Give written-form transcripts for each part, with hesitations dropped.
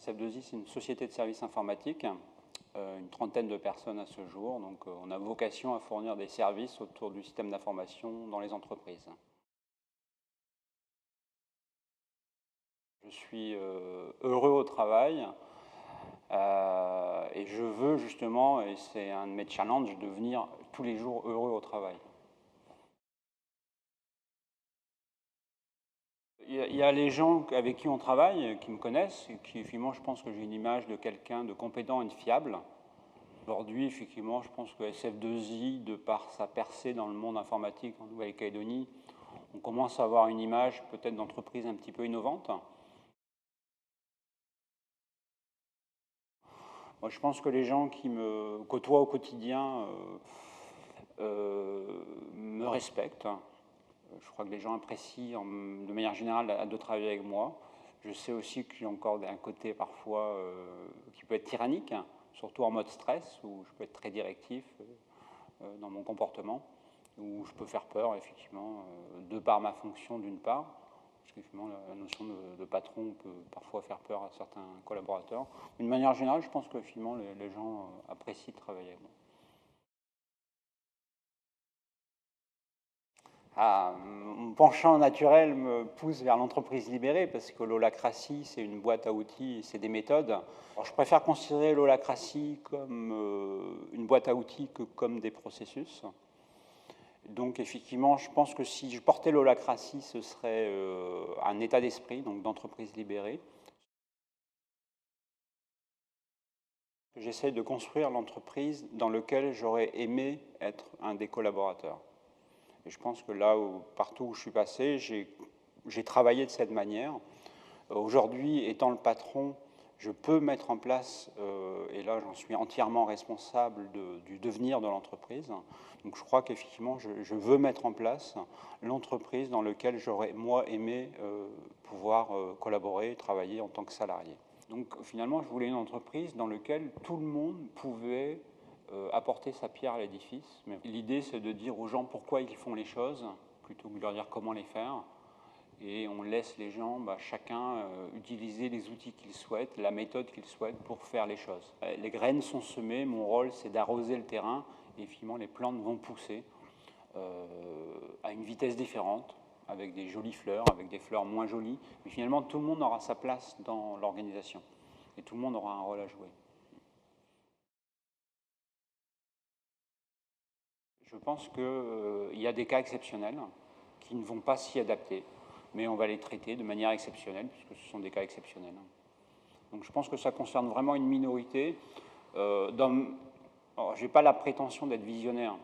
SF2I, c'est une société de services informatiques, une trentaine de personnes à ce jour. Donc, on a vocation à fournir des services autour du système d'information dans les entreprises. Je suis heureux au travail et je veux justement, et c'est un de mes challenges, devenir tous les jours heureux au travail. Il y a les gens avec qui on travaille, qui me connaissent, et qui, effectivement, je pense que j'ai une image de quelqu'un de compétent et de fiable. Aujourd'hui, effectivement, je pense que SF2I, de par sa percée dans le monde informatique en Nouvelle-Calédonie, on commence à avoir une image peut-être d'entreprise un petit peu innovante. Moi, je pense que les gens qui me côtoient au quotidien me respectent. Je crois que les gens apprécient de manière générale de travailler avec moi. Je sais aussi qu'il y a encore un côté parfois qui peut être tyrannique, surtout en mode stress, où je peux être très directif dans mon comportement, où je peux faire peur, effectivement, de par ma fonction d'une part, parce qu'effectivement la notion de patron peut parfois faire peur à certains collaborateurs. D'une manière générale, je pense que finalement les gens apprécient de travailler avec moi. Mon penchant naturel me pousse vers l'entreprise libérée parce que l'holacratie, c'est une boîte à outils, c'est des méthodes. Alors, je préfère considérer l'holacratie comme une boîte à outils que comme des processus. Donc, effectivement, je pense que si je portais l'holacratie, ce serait un état d'esprit, donc d'entreprise libérée. J'essaie de construire l'entreprise dans laquelle j'aurais aimé être un des collaborateurs. Et je pense que là, partout où je suis passé, j'ai travaillé de cette manière. Aujourd'hui, étant le patron, je peux mettre en place, et là j'en suis entièrement responsable du devenir de l'entreprise. Donc je crois qu'effectivement, je veux mettre en place l'entreprise dans laquelle j'aurais, moi, aimé pouvoir collaborer, travailler en tant que salarié. Donc finalement, je voulais une entreprise dans laquelle tout le monde pouvait apporter sa pierre à l'édifice. Mais l'idée, c'est de dire aux gens pourquoi ils font les choses, plutôt que de leur dire comment les faire. Et on laisse les gens, chacun, utiliser les outils qu'ils souhaitent, la méthode qu'ils souhaitent pour faire les choses. Les graines sont semées, mon rôle, c'est d'arroser le terrain, et finalement, les plantes vont pousser à une vitesse différente, avec des jolies fleurs, avec des fleurs moins jolies. Mais finalement, tout le monde aura sa place dans l'organisation, et tout le monde aura un rôle à jouer. Je pense qu'il y a des cas exceptionnels qui ne vont pas s'y adapter, mais on va les traiter de manière exceptionnelle, puisque ce sont des cas exceptionnels. Donc je pense que ça concerne vraiment une minorité. Je n'ai pas la prétention d'être visionnaire,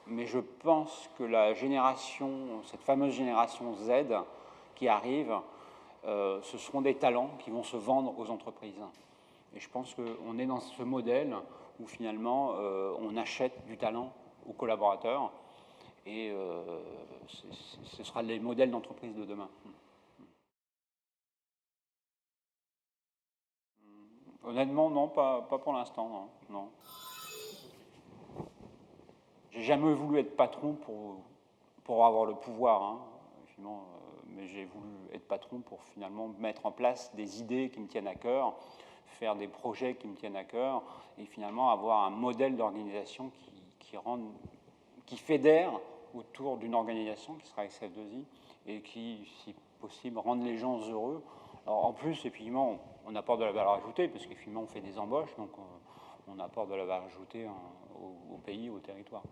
mais je pense que la génération, cette fameuse génération Z qui arrive, ce seront des talents qui vont se vendre aux entreprises. Et je pense qu'on est dans ce modèle où finalement on achète du talent aux collaborateurs et ce sera les modèles d'entreprise de demain. Honnêtement, non, pas pour l'instant, non. J'ai jamais voulu être patron pour avoir le pouvoir, mais j'ai voulu être patron pour finalement mettre en place des idées qui me tiennent à cœur, faire des projets qui me tiennent à cœur et finalement avoir un modèle d'organisation qui fédère autour d'une organisation qui sera SF2I et qui, si possible, rende les gens heureux. Alors, en plus, effectivement, on apporte de la valeur ajoutée parce qu'effectivement, on fait des embauches, donc on apporte de la valeur ajoutée au pays, au territoire.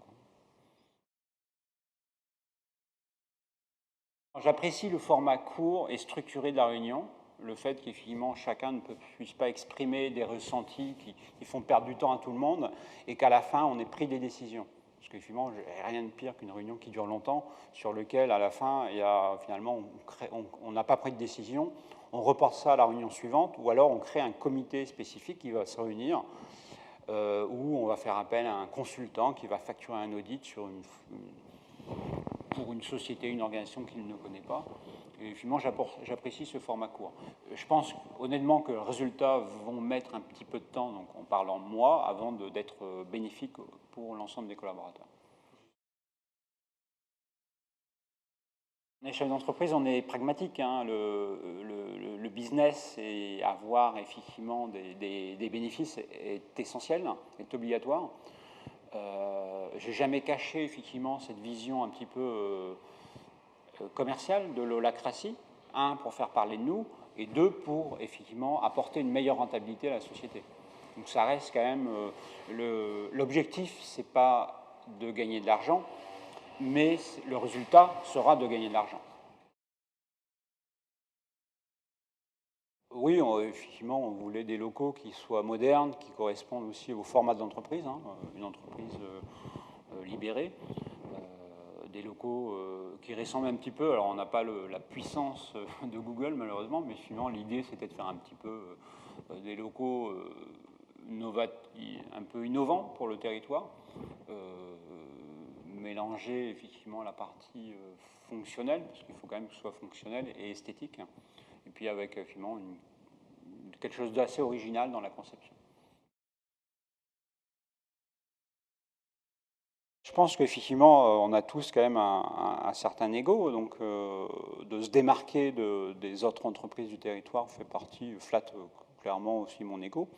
J'apprécie le format court et structuré de la réunion. le fait qu'effectivement chacun ne puisse pas exprimer des ressentis qui font perdre du temps à tout le monde et qu'à la fin on ait pris des décisions. Parce qu'effectivement, il n'y a rien de pire qu'une réunion qui dure longtemps, sur lequel à la fin, il y a, finalement, on n'a pas pris de décision, on reporte ça à la réunion suivante, ou alors on crée un comité spécifique qui va se réunir, où on va faire appel à un consultant qui va facturer un audit pour une société, une organisation qu'il ne connaît pas. Et finalement, j'apprécie ce format court. Je pense honnêtement que les résultats vont mettre un petit peu de temps, donc on parle en mois, avant d'être bénéfiques pour l'ensemble des collaborateurs. Les chefs d'entreprise, on est pragmatique. Hein. Le business et avoir effectivement des bénéfices est essentiel, est obligatoire. J'ai jamais caché effectivement cette vision un petit peu commerciale de l'holacratie. Un, pour faire parler de nous, et deux, pour effectivement apporter une meilleure rentabilité à la société. Donc ça reste quand même l'objectif, c'est pas de gagner de l'argent, mais le résultat sera de gagner de l'argent. Oui, effectivement, on voulait des locaux qui soient modernes, qui correspondent aussi au format de l'entreprise, hein, une entreprise libérée, des locaux qui ressemblent un petit peu, alors on n'a pas la puissance de Google malheureusement, mais finalement l'idée c'était de faire un petit peu des locaux un peu innovants pour le territoire, mélanger effectivement la partie fonctionnelle, parce qu'il faut quand même que ce soit fonctionnel et esthétique, et puis avec finalement quelque chose d'assez original dans la conception. Je pense qu'effectivement, on a tous quand même un certain ego, donc de se démarquer des autres entreprises du territoire fait partie, flatte clairement aussi mon ego.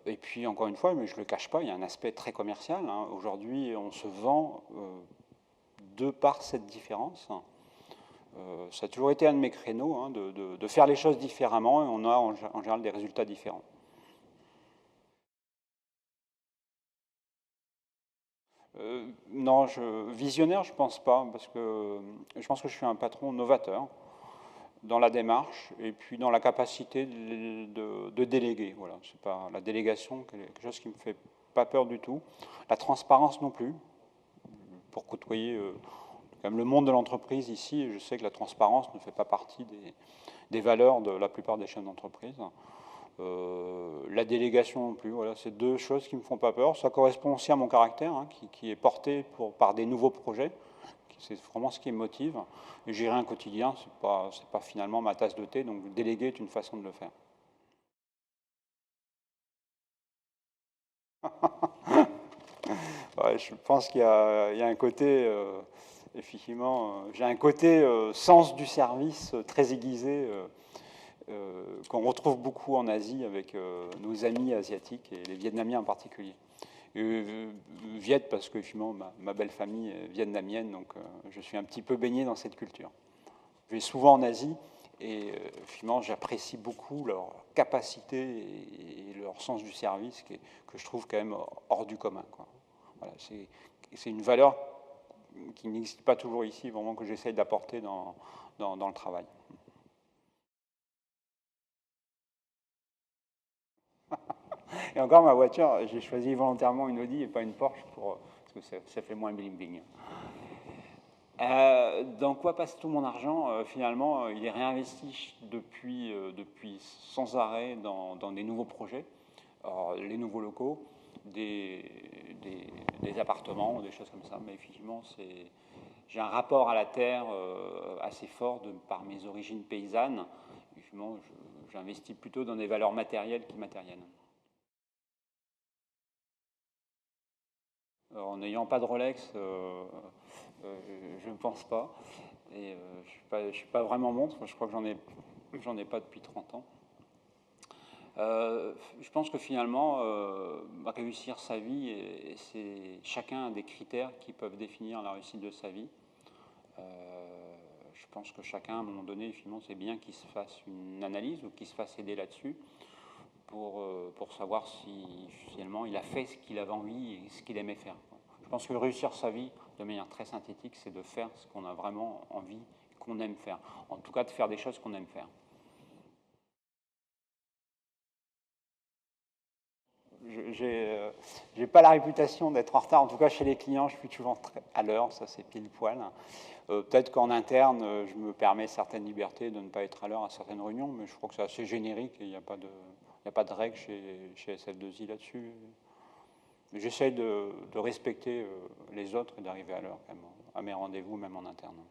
Et puis, encore une fois, mais je ne le cache pas, il y a un aspect très commercial. Hein. Aujourd'hui, on se vend de par cette différence. Ça a toujours été un de mes créneaux, hein, de faire les choses différemment, et on a en général des résultats différents. Non, visionnaire, je pense pas, parce que je pense que je suis un patron novateur dans la démarche et puis dans la capacité de déléguer. Voilà, c'est pas la délégation, quelque chose qui me fait pas peur du tout. La transparence non plus. Pour côtoyer quand même le monde de l'entreprise ici, je sais que la transparence ne fait pas partie des valeurs de la plupart des chefs d'entreprise. La délégation non plus, voilà, c'est deux choses qui ne me font pas peur. Ça correspond aussi à mon caractère, hein, qui est porté par des nouveaux projets. C'est vraiment ce qui me motive. Et gérer un quotidien, c'est pas finalement ma tasse de thé, donc déléguer est une façon de le faire. Ouais, je pense qu'il y a un côté, effectivement, j'ai un côté sens du service très aiguisé. Qu'on retrouve beaucoup en Asie avec nos amis asiatiques et les Vietnamiens en particulier. Viet parce que finalement ma belle famille est vietnamienne, donc je suis un petit peu baigné dans cette culture. Je vais souvent en Asie et finalement j'apprécie beaucoup leur capacité et leur sens du service que je trouve quand même hors du commun. Quoi. Voilà, c'est une valeur qui n'existe pas toujours ici, vraiment que j'essaye d'apporter dans le travail. Et encore, ma voiture, j'ai choisi volontairement une Audi et pas une Porsche parce que ça fait moins bling-bling. Dans quoi passe tout mon argent? Finalement, il est réinvesti depuis sans arrêt dans des nouveaux projets. Alors, les nouveaux locaux, des appartements, des choses comme ça. Mais effectivement, j'ai un rapport à la terre assez fort par mes origines paysannes. Effectivement, j'investis plutôt dans des valeurs matérielles qu'immatérielles. En n'ayant pas de Rolex, je ne pense pas. Et je ne suis pas vraiment montre, je crois que j'en ai pas depuis 30 ans. Je pense que finalement, réussir sa vie, c'est chacun a des critères qui peuvent définir la réussite de sa vie. Je pense que chacun, à un moment donné, finalement, c'est bien qu'il se fasse une analyse ou qu'il se fasse aider là-dessus pour savoir si finalement il a fait ce qu'il avait envie et ce qu'il aimait faire. Je pense que réussir sa vie, de manière très synthétique, c'est de faire ce qu'on a vraiment envie, qu'on aime faire. En tout cas, de faire des choses qu'on aime faire. J'ai pas la réputation d'être en retard. En tout cas, chez les clients, je suis toujours à l'heure. Ça, c'est pile poil. Peut-être qu'en interne, je me permets certaines libertés de ne pas être à l'heure à certaines réunions, mais je crois que c'est assez générique et il n'y a pas de règle chez SL2I là-dessus. Mais j'essaie de respecter les autres et d'arriver à l'heure quand même, à mes rendez-vous, même en interne.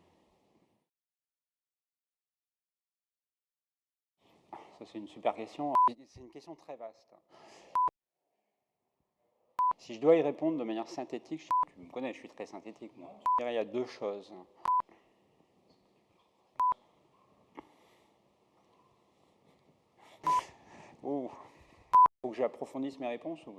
Ça, c'est une super question. C'est une question très vaste. Si je dois y répondre de manière synthétique, tu me connais, je suis très synthétique. Moi. Je dirais il y a deux choses. Faut que j'approfondisse mes réponses ou...